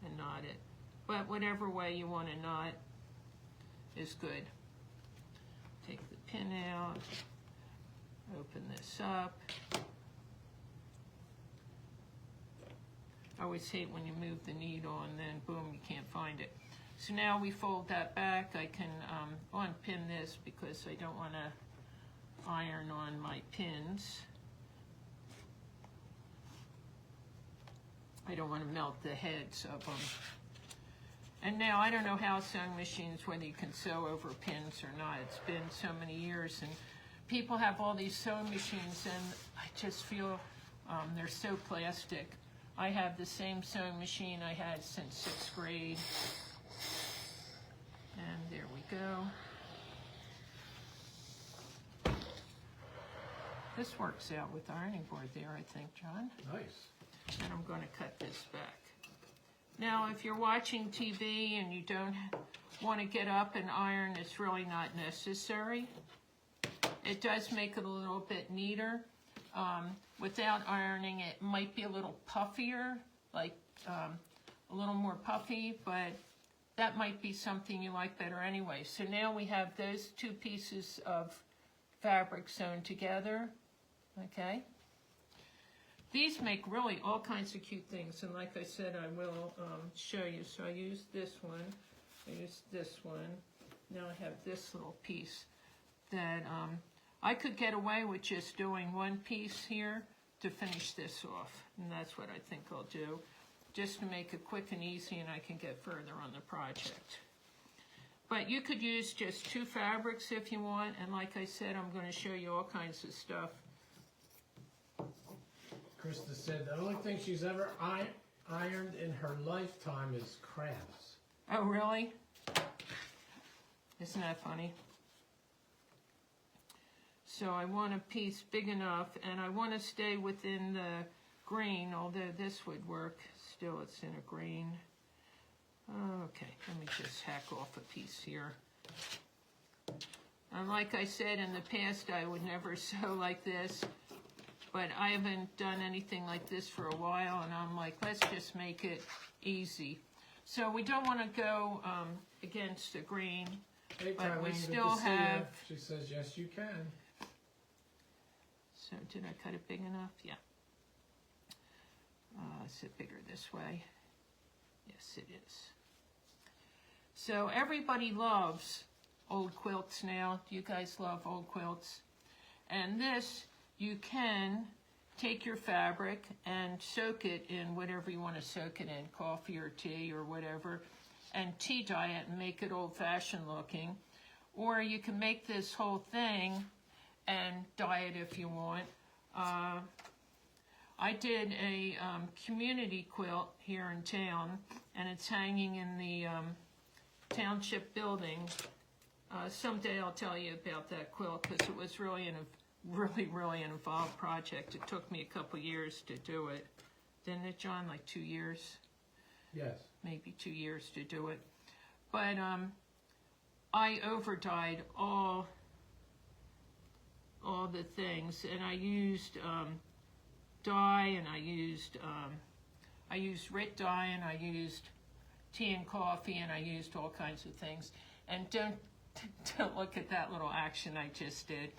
and knot it. But whatever way you want to knot is good. Take the pin out, open this up. I always hate when you move the needle and then boom, you can't find it. So now we fold that back. I can unpin this because I don't want to iron on my pins. I don't want to melt the heads of them. And now I don't know how sewing machines, whether you can sew over pins or not. It's been so many years, and people have all these sewing machines, and I just feel they're so plastic. I have the same sewing machine I had since 6th grade. And there we go. This works out with the ironing board there, I think, John. Nice. And I'm going to cut this back. Now, if you're watching TV and you don't want to get up and iron, it's really not necessary. It does make it a little bit neater. Without ironing, it might be a little puffier, like a little more puffy, but that might be something you like better anyway. So now we have those two pieces of fabric sewn together, okay? These make really all kinds of cute things, and like I said, I will show you. So I used this one, I used this one. Now I have this little piece that I could get away with just doing one piece here to finish this off, and that's what I think I'll do, just to make it quick and easy, and I can get further on the project. But you could use just 2 fabrics if you want, and like I said, I'm going to show you all kinds of stuff. Krista said the only thing she's ever ironed in her lifetime is crabs. Oh, really? Isn't that funny? So I want a piece big enough, and I want to stay within the green, although this would work. Still, it's in a green. Okay, let me just hack off a piece here. And like I said, in the past, I would never sew like this, but I haven't done anything like this for a while, and I'm like, let's just make it easy. So we don't want to go against the green, Hey, but Colleen, we good still to see ya. have... She says, yes, you can. So did I cut it big enough? Yeah. Is it bigger this way? Yes, it is. So everybody loves old quilts now. Do you guys love old quilts? And this, you can take your fabric and soak it in whatever you want to soak it in, coffee or tea or whatever, and tea dye it and make it old-fashioned looking. Or you can make this whole thing and dye it if you want. I did a community quilt here in town, and it's hanging in the township building. Someday I'll tell you about that quilt, because it was really an involved project. It took me a couple years to do it. Didn't it, John? Like 2 years? Yes. Maybe 2 years to do it. But I over-dyed all the things, and I used dye, and I used Rit dye, and I used tea and coffee, and I used all kinds of things. And don't look at that little action I just did.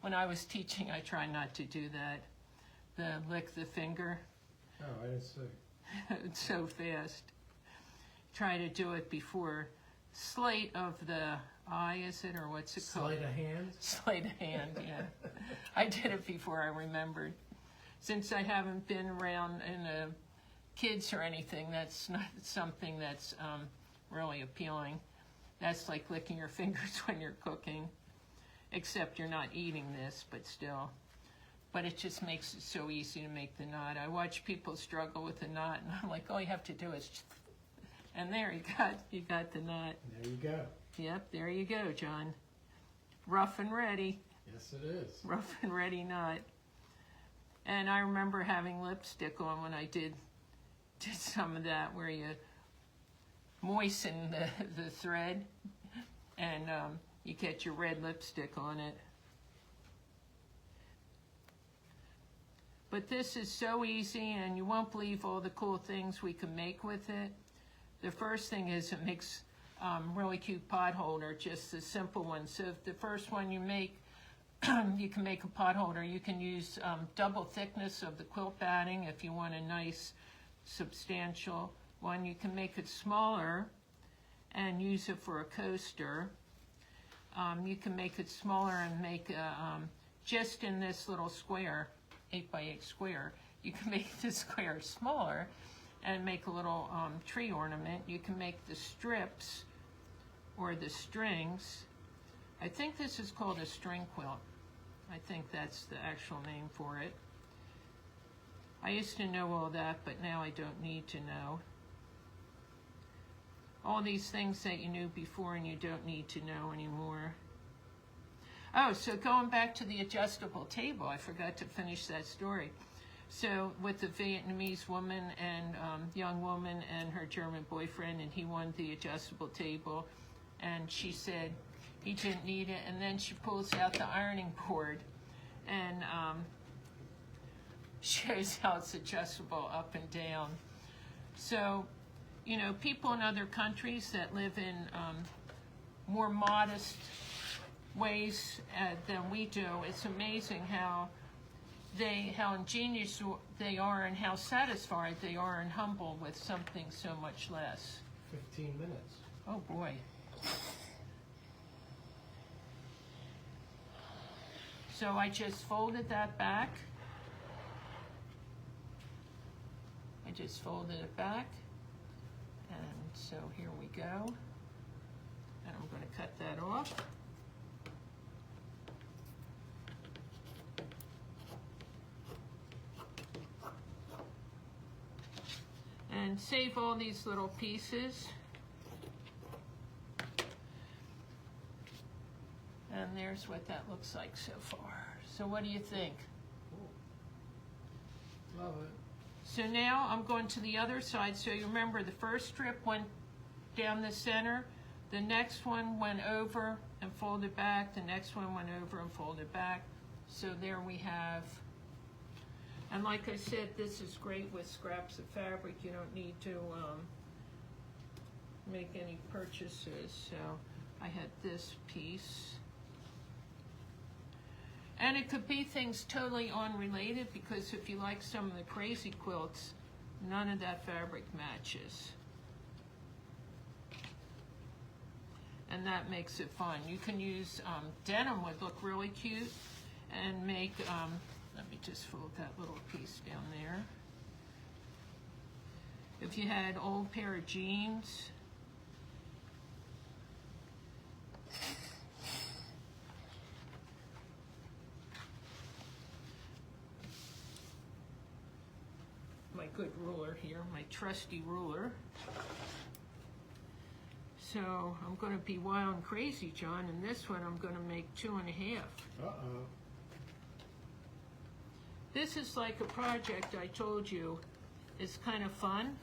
When I was teaching, I tried not to do that. The lick the finger. Oh, I didn't see. It's so fast. Try to do it before sleight of the eye, is it, or what's it called? Sleight of hand? Sleight of hand, yeah. I did it before I remembered. Since I haven't been around in kids or anything, that's not something that's really appealing. That's like licking your fingers when you're cooking, except you're not eating this, but still. But it just makes it so easy to make the knot. I watch people struggle with the knot, and I'm like, all you have to do is just... And there, you got the knot. There you go. Yep, there you go, John. Rough and ready. Yes, it is. Rough and ready knot. And I remember having lipstick on when I did some of that, where you moisten the thread, and you get your red lipstick on it. But this is so easy, and you won't believe all the cool things we can make with it. The first thing is it makes really cute pot holder, just a simple one. So if the first one you make, you can make a pot holder. You can use double thickness of the quilt batting if you want a nice, substantial one. You can make it smaller and use it for a coaster. You can make it smaller and make just in this little square, 8x8 square, you can make the square smaller and make a little tree ornament. You can make the strips or the strings. I think this is called a string quilt. I think that's the actual name for it. I used to know all that, but now I don't need to know. All these things that you knew before and you don't need to know anymore. Oh, so going back to the adjustable table, I forgot to finish that story. So with the Vietnamese woman and young woman and her German boyfriend, and he wanted the adjustable table, and she said he didn't need it, and then she pulls out the ironing board and shows how it's adjustable up and down. So, you know, people in other countries that live in more modest ways than we do, it's amazing how ingenious they are and how satisfied they are and humble with something so much less. 15 minutes. Oh boy. So I just folded that back. I just folded it back. And so here we go. And I'm going to cut that off. And save all these little pieces. And there's what that looks like so far. So what do you think? Cool. Love it. So now I'm going to the other side. So you remember the first strip went down the center. The next one went over and folded back. The next one went over and folded back. So there we have. And like I said, this is great with scraps of fabric. You don't need to make any purchases. So I had this piece. And it could be things totally unrelated, because if you like some of the crazy quilts, none of that fabric matches. And that makes it fun. You can use denim would look really cute, and make, let me just fold that little piece down there. If you had old pair of jeans, my good ruler here, my trusty ruler. So I'm going to be wild and crazy, John, and this one I'm going to make 2.5. Uh-oh. This is like a project I told you is kind of fun.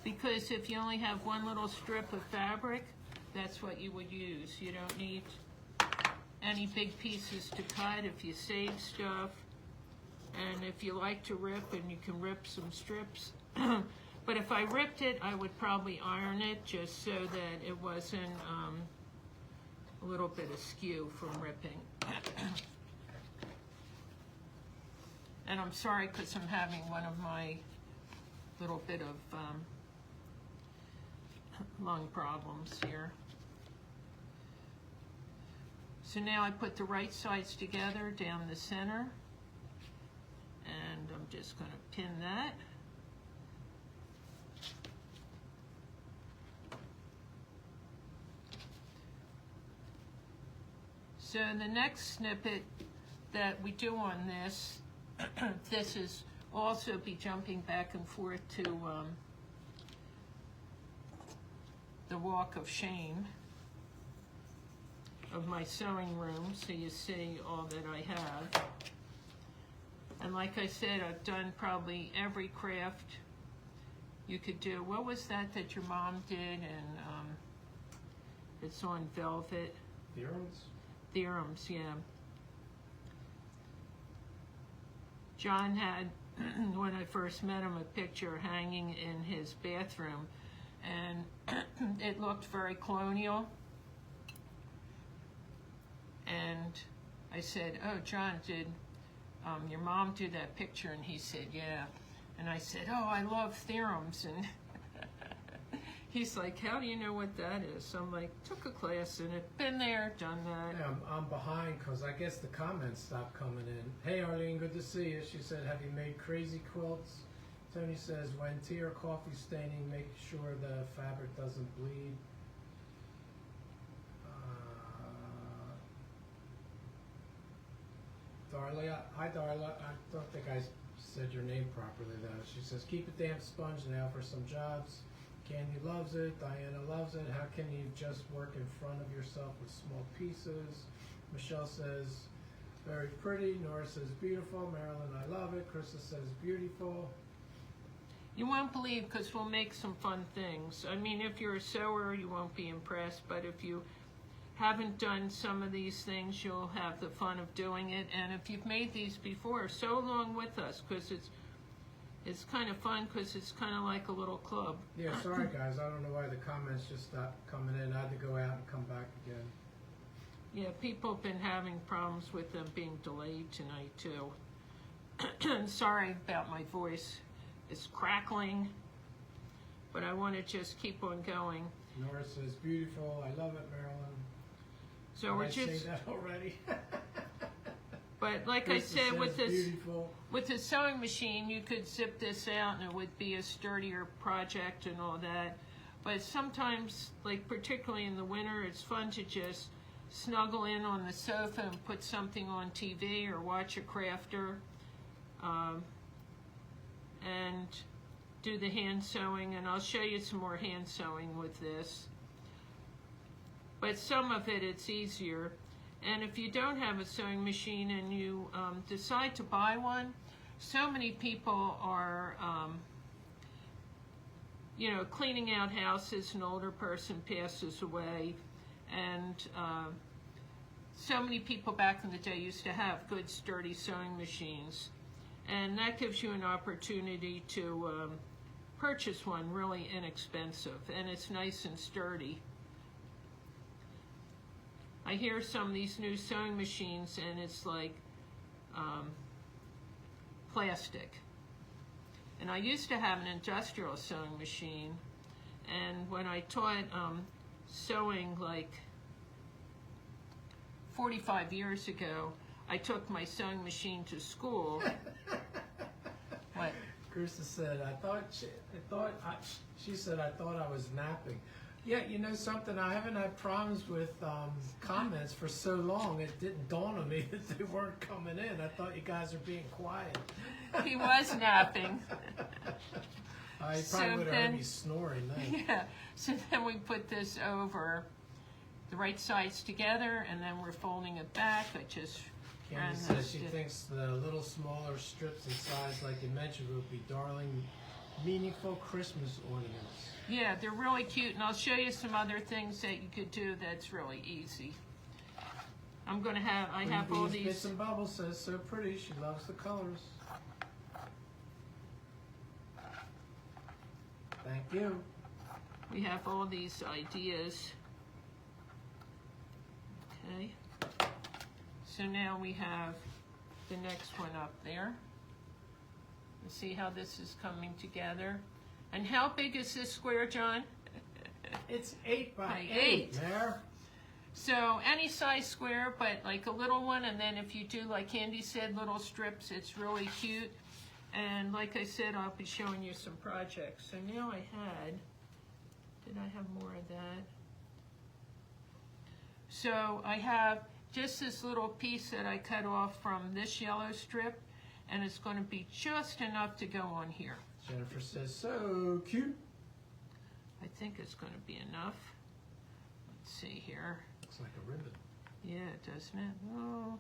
Because if you only have one little strip of fabric, that's what you would use. You don't need any big pieces to cut if you save stuff. And if you like to rip, and you can rip some strips. But if I ripped it, I would probably iron it just so that it wasn't a little bit askew from ripping. And I'm sorry because I'm having one of my little bit of lung problems here. So now I put the right sides together down the center, and I'm just going to pin that. So the next snippet that we do on this, this is also be jumping back and forth to the walk of shame of my sewing room, so you see all that I have. And like I said, I've done probably every craft you could do. What was that your mom did? And it's on velvet. Theorems? Theorems, yeah. John had, when I first met him, a picture hanging in his bathroom, and it looked very colonial. And I said, "Oh, John, did your mom do that picture?" And he said, "Yeah." And I said, "Oh, I love theorems." And he's like, "How do you know what that is?" So I'm like, took a class in it, been there, done that. Yeah, I'm behind because I guess the comments stopped coming in. Hey Arlene, good to see you. She said, have you made crazy quilts? Tony says, when tea or coffee staining, make sure the fabric doesn't bleed. Darla, hi Darla, I don't think I said your name properly though. She says, keep a damp sponge now for some jobs. Candy loves it, Diana loves it. How can you just work in front of yourself with small pieces? Michelle says, very pretty. Nora says, beautiful. Marilyn, I love it. Krista says, beautiful. You won't believe, because we'll make some fun things. I mean, if you're a sewer, you won't be impressed, but if you haven't done some of these things, you'll have the fun of doing it. And if you've made these before, sew along with us, because it's kind of fun, because it's kind of like a little club. Yeah, sorry guys, I don't know why the comments just stopped coming in. I had to go out and come back again. Yeah, people have been having problems with them being delayed tonight too. Sorry about my voice. It's crackling, but I want to just keep on going. Nora says, beautiful. I love it, Marilyn. So Did we're I just say that already? But like Krista I said, with says, this, beautiful. with the sewing machine, you could zip this out and it would be a sturdier project and all that. But sometimes, like particularly in the winter, it's fun to just snuggle in on the sofa and put something on TV or watch a crafter and do the hand sewing. And I'll show you some more hand sewing with this. But some of it, it's easier. And if you don't have a sewing machine and you decide to buy one, so many people are, you know, cleaning out houses. An older person passes away, and so many people back in the day used to have good, sturdy sewing machines. And that gives you an opportunity to purchase one really inexpensive, and it's nice and sturdy. I hear some of these new sewing machines and it's like plastic. And I used to have an industrial sewing machine, and when I taught sewing like 45 years ago, I took my sewing machine to school. What? Krista said, she said, I thought I was napping. Yeah, you know something, I haven't had problems with comments for so long, it didn't dawn on me that they weren't coming in. I thought you guys are being quiet. He was napping. I probably would have heard me snoring then. Yeah, so then we put this over the right sides together, and then we're folding it back. I just Candy says she thinks the little smaller strips in size, like you mentioned, would be darling, meaningful Christmas ornaments. Yeah, they're really cute, and I'll show you some other things that you could do that's really easy. I have all these. Bits and Bubbles says, so pretty, she loves the colors. Thank you. We have all these ideas. Okay. So now we have the next one up there. Let's see how this is coming together. And how big is this square, John? It's 8 by By 8 8. there. So any size square, but like a little one, and then if you do, like Candy said, little strips, it's really cute. And like I said, I'll be showing you some projects. So now did I have more of that? So I have just this little piece that I cut off from this yellow strip, and it's going to be just enough to go on here. Jennifer says, so cute. I think it's going to be enough. Let's see here. Looks like a ribbon. Yeah, doesn't it? Oh,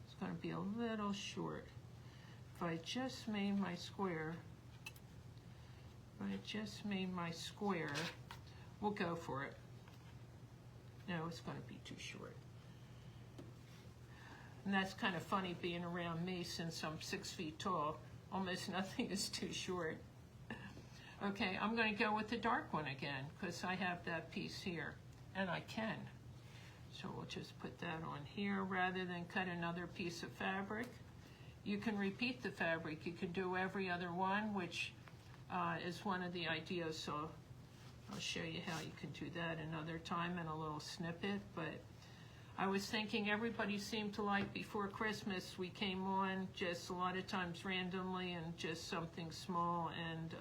it's going to be a little short. If I just made my square, we'll go for it. No, it's going to be too short. And that's kind of funny being around me since I'm 6 feet tall. Almost nothing is too short. Okay, I'm going to go with the dark one again because I have that piece here, and I can. So we'll just put that on here rather than cut another piece of fabric. You can repeat the fabric. You can do every other one, which is one of the ideas. So I'll show you how you can do that another time in a little snippet. But I was thinking everybody seemed to like before Christmas we came on just a lot of times randomly and just something small and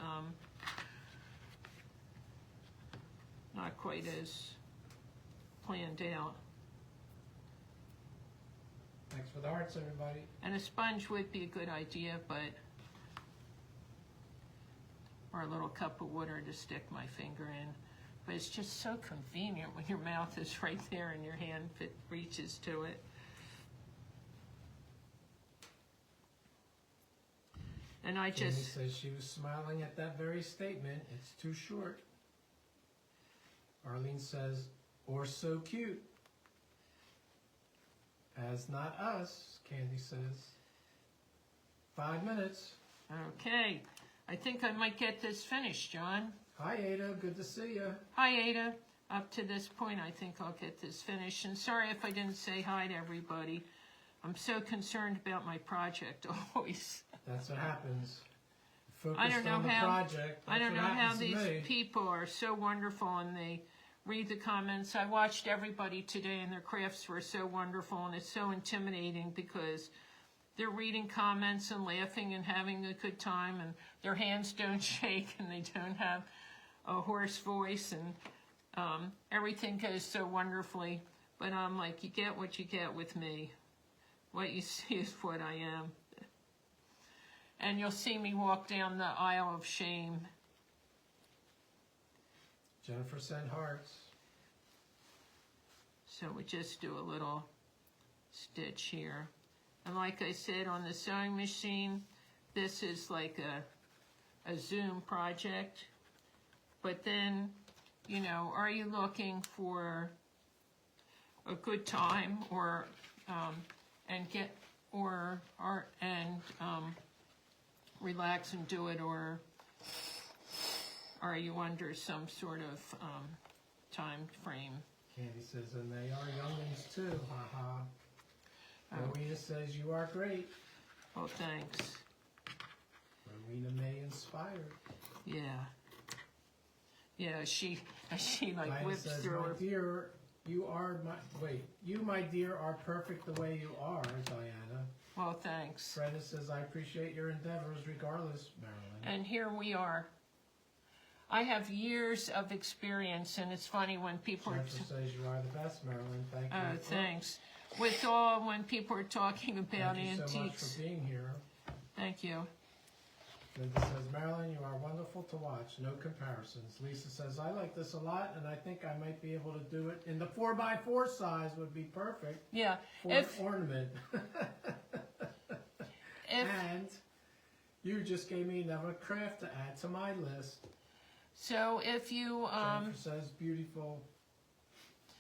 not quite as planned out. Thanks for the hearts, everybody. And a sponge would be a good idea, but or a little cup of water to stick my finger in. But it's just so convenient when your mouth is right there and your hand reaches to it. And I Jamie just... says she was smiling at that very statement. It's too short. Arlene says, or so cute. As not us, Candy says. 5 minutes. Okay. I think I might get this finished, John. Hi, Ada. Good to see you. Hi, Ada. Up to this point, I think I'll get this finished. And sorry if I didn't say hi to everybody. I'm so concerned about my project always. That's what happens. Focused I don't know on the how, project. I don't know That's what how happens to these me. people are so wonderful and they read the comments. I watched everybody today and their crafts were so wonderful, and it's so intimidating because they're reading comments and laughing and having a good time, and their hands don't shake and they don't have a hoarse voice, and everything goes so wonderfully. But I'm like, you get what you get with me. What you see is what I am. And you'll see me walk down the aisle of shame. Jennifer sent hearts. So we just do a little stitch here. And like I said, on the sewing machine, this is like a Zoom project. But then, you know, are you looking for a good time or relax and do it, or are you under some sort of time frame? Candy says, and they are youngins too. Haha. Oh. Rowena says, you are great. Oh, thanks. Rowena May inspired. Yeah. Yeah, she like Dinah whips says, through my her. dear, you, my dear, are perfect the way you are, Diana. Well, thanks. Brenda says, I appreciate your endeavors regardless, Marilyn. And here we are. I have years of experience, and it's funny when people are... Jennifer says, you are the best, Marilyn. Thank you. Oh, thanks. When people are talking about Thank you antiques... so much for being here. Thank you. Linda says, Marilyn, you are wonderful to watch. No comparisons. Lisa says, I like this a lot, and I think I might be able to do it in the 4x4 size would be perfect Yeah. for an ornament. And you just gave me another craft to add to my list. So if you... Jennifer says, beautiful.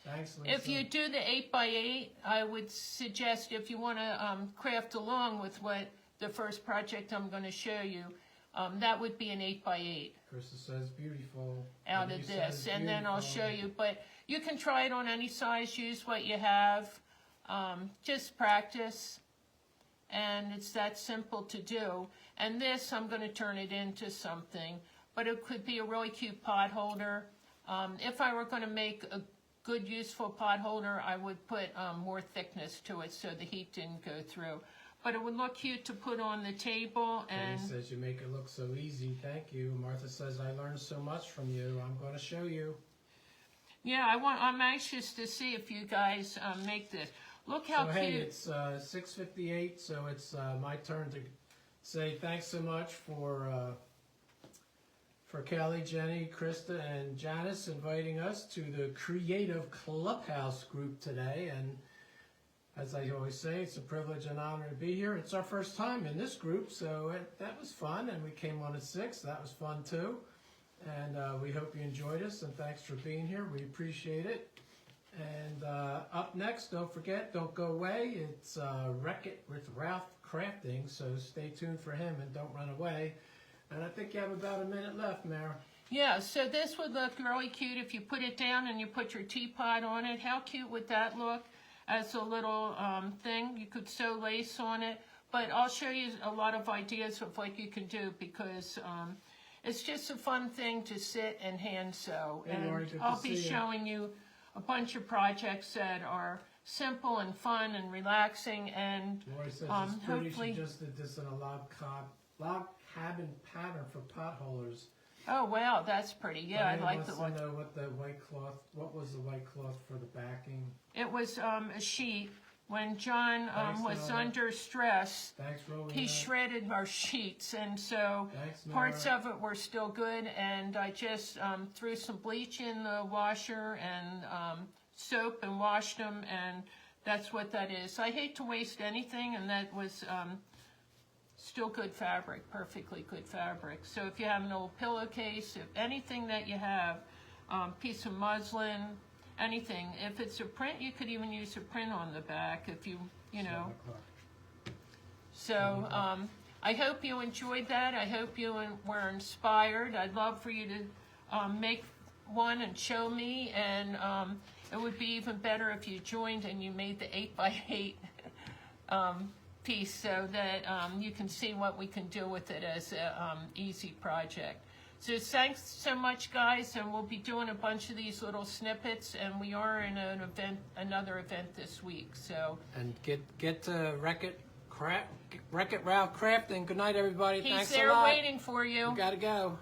Thanks, Lisa. If you do the 8x8, I would suggest if you want to craft along with what the first project I'm going to show you, that would be an 8x8 Krista says, beautiful. out of this, and then I'll show you. But you can try it on any size, use what you have, just practice. and it's that simple to do. And this, I'm going to turn it into something, but it could be a really cute pot holder. If I were going to make a good, useful pot holder, I would put more thickness to it so the heat didn't go through. But it would look cute to put on the table. And Jenny says you make it look so easy. Thank you. Martha says I learned so much from you. I'm going to show you. yeah, I'm anxious to see if you guys make this. Look how So cute. hey, it's 6:58, so it's my turn to say thanks so much for Kelly, Jenny, Krista, and Janice inviting us to the Creative Clubhouse group today. And as I always say, it's a privilege and honor to be here. It's our first time in this group, so that was fun. And we came on at 6. That was fun too. And we hope you enjoyed us, and thanks for being here. We appreciate it. And up next, don't forget, don't go away. It's Wreck It with Ralph Crafting, so stay tuned for him and don't run away. And I think you have about a minute left, Mara. Yeah, so this would look really cute if you put it down and you put your teapot on it. How cute would that look as a little thing? You could sew lace on it. But I'll show you a lot of ideas of what you can do, because it's just a fun thing to sit and hand sew. Hey, and Lori, good to I'll be see you. showing you a bunch of projects that are simple and fun and relaxing, and Lori says it's pretty. hopefully. She just did this in a log cabin pattern for potholders. Oh wow, that's pretty. Yeah, I like the one. one. Know what the white cloth? What was the white cloth for the backing? It was a sheet. When John Thanks, was Nora. under stress, Thanks, Rowena. he shredded our sheets, and so Thanks, parts Nora. of it were still good, and I just threw some bleach in the washer and soap and washed them, and that's what that is. I hate to waste anything, and that was still good fabric, perfectly good fabric. So if you have an old pillowcase, if anything that you have, piece of muslin, anything. If it's a print, you could even use a print on the back if you know. 7 o'clock. So I hope you enjoyed that. I hope you were inspired. I'd love for you to make one and show me, and it would be even better if you joined and you made the 8x8 piece, so that you can see what we can do with it as a easy project. So thanks so much, guys, and we'll be doing a bunch of these little snippets, and we are in another event this week. So And get to Wreck It Ralph Crafting. Good night, everybody. he's Thanks there a lot. waiting for you. We gotta go.